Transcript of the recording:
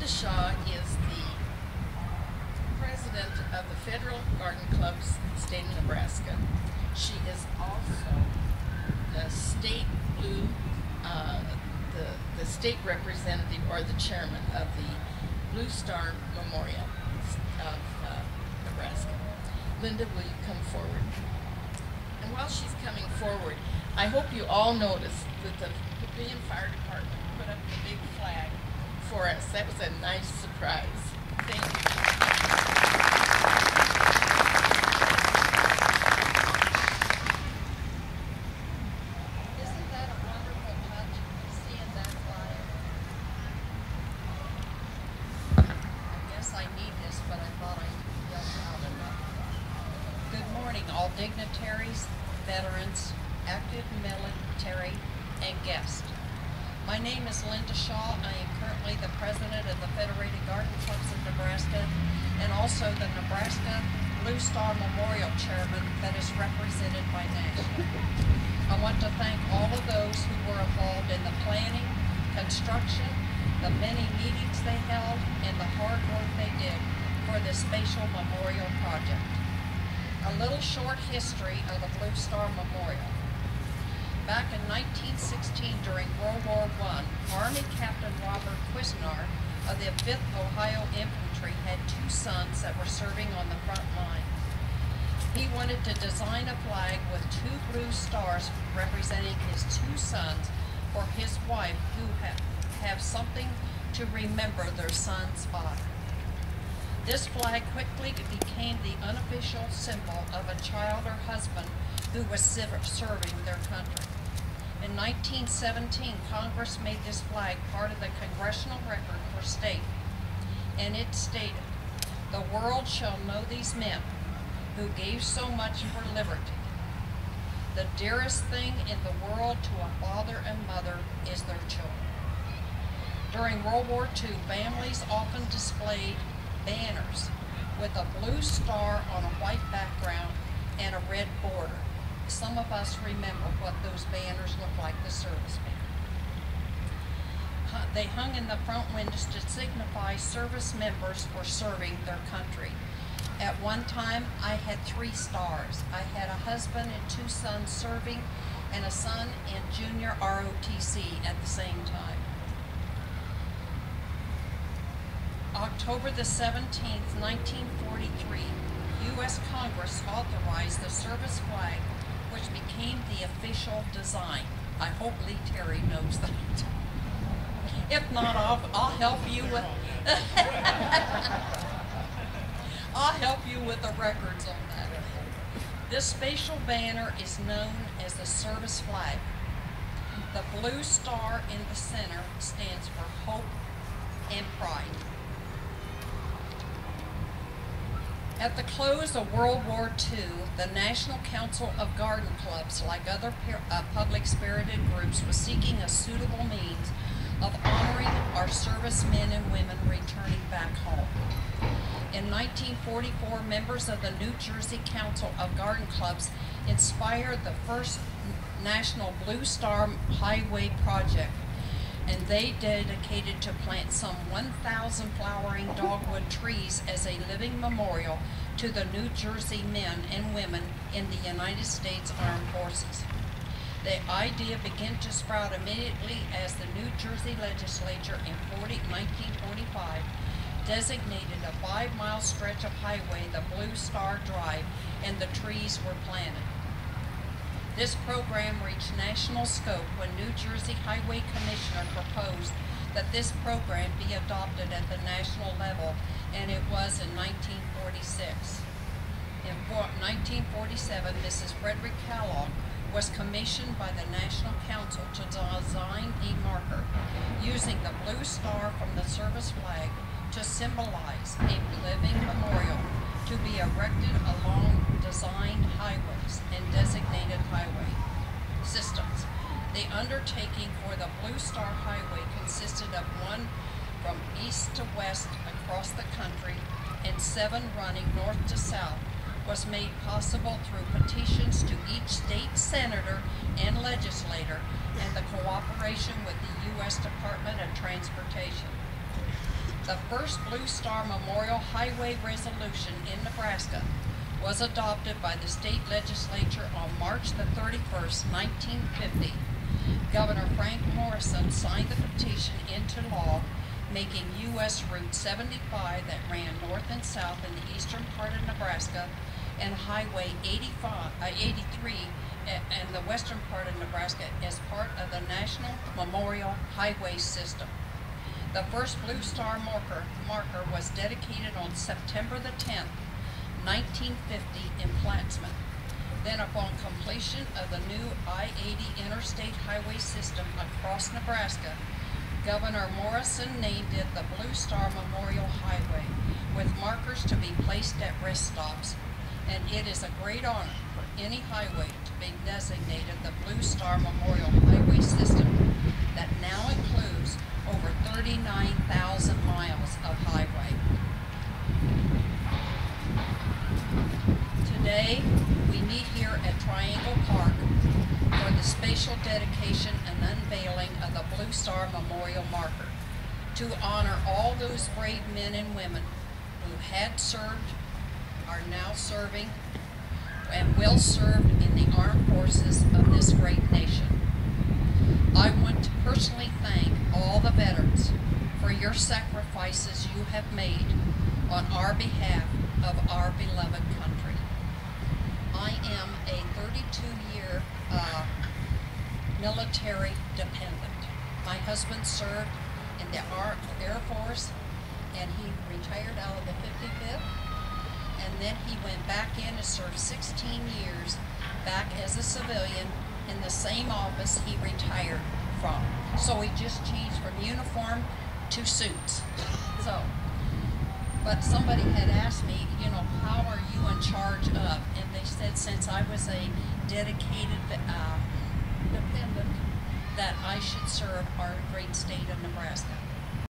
Linda Shaw is the president of the Federal Garden Clubs in the state of Nebraska. She is also the state blue, the state representative or the chairman of the Blue Star Memorial of Nebraska. Linda, will you come forward? And while she's coming forward, I hope you all noticed that the Papillion Fire Department put up the big flag for us. That was a nice surprise. Thank you. All dignitaries, veterans, active military, and guests. My name is Linda Shaw. I am currently the president of the Federated Garden Clubs of Nebraska and also the Nebraska Blue Star Memorial Chairman that is represented by National. I want to thank all of those who were involved in the planning, construction, the many meetings they held, and the hard work they did for this spatial memorial project. A little short history of the Blue Star Memorial. Back in 1916, during World War I, Army Captain Robert Cuisinart of the 5th Ohio Infantry had two sons that were serving on the front line. He wanted to design a flag with two blue stars representing his two sons for his wife, who have something to remember their son's father. This flag quickly became the unofficial symbol of a child or husband who was serving their country. In 1917, Congress made this flag part of the congressional record for state, and it stated, "The world shall know these men who gave so much for liberty. The dearest thing in the world to a father and mother is their children." During World War II, families often displayed banners with a blue star on a white background and a red border. Some of us remember what those banners look like, the service banner. They hung in the front windows to signify service members were serving their country. At one time, I had 3 stars. I had a husband and 2 sons serving and a son in junior ROTC at the same time. October the 17th, 1943, U.S. Congress authorized the service flag, which became the official design. I hope Lee Terry knows that. If not, I'll help you with I'll help you with the records on that. This spatial banner is known as the service flag. The blue star in the center stands for hope and pride. At the close of World War II, the National Council of Garden Clubs, like other public-spirited groups, was seeking a suitable means of honoring our servicemen and women returning back home. In 1944, members of the New Jersey Council of Garden Clubs inspired the first National Blue Star Highway project, and they dedicated to plant some 1,000 flowering dogwood trees as a living memorial to the New Jersey men and women in the United States Armed Forces. The idea began to sprout immediately as the New Jersey legislature in 1945 designated a 5-mile stretch of highway the Blue Star Drive, and the trees were planted. This program reached national scope when New Jersey Highway Commissioner proposed that this program be adopted at the national level, and it was in 1946. In 1947, Mrs. Frederick Kellogg was commissioned by the National Council to design a marker using the blue star from the service flag to symbolize a living memorial to be erected along designed highways and designated highway systems. The undertaking for the Blue Star Highway consisted of one from east to west across the country and 7 running north to south, was made possible through petitions to each state senator and legislator and the cooperation with the U.S. Department of Transportation. The first Blue Star Memorial Highway resolution in Nebraska was adopted by the state legislature on March the 31st, 1950. Governor Frank Morrison signed the petition into law, making U.S. Route 75 that ran north and south in the eastern part of Nebraska and Highway 83 and the western part of Nebraska as part of the National Memorial Highway System. The first Blue Star marker was dedicated on September the 10th, 1950 in Plattsmouth. Then upon completion of the new I-80 interstate highway system across Nebraska, Governor Morrison named it the Blue Star Memorial Highway, with markers to be placed at rest stops. And it is a great honor for any highway to be designated the Blue Star Memorial Highway System that now includes over 39,000 miles of highway. Today, we meet here at Triangle Park for the spatial dedication and unveiling of the Blue Star Memorial Marker to honor all those brave men and women who had served, are now serving, and will serve in the armed forces of this great nation. I want to personally thank all the veterans for your sacrifices you have made on our behalf of our beloved country. I am a 32-year military dependent. My husband served in the Air Force, and he retired out of the 55th, and then he went back in and served 16 years back as a civilian in the same office he retired from. So he just changed from uniform to suits. But somebody had asked me, you know, how are you in charge of? And they said since I was a dedicated dependent that I should serve our great state of Nebraska.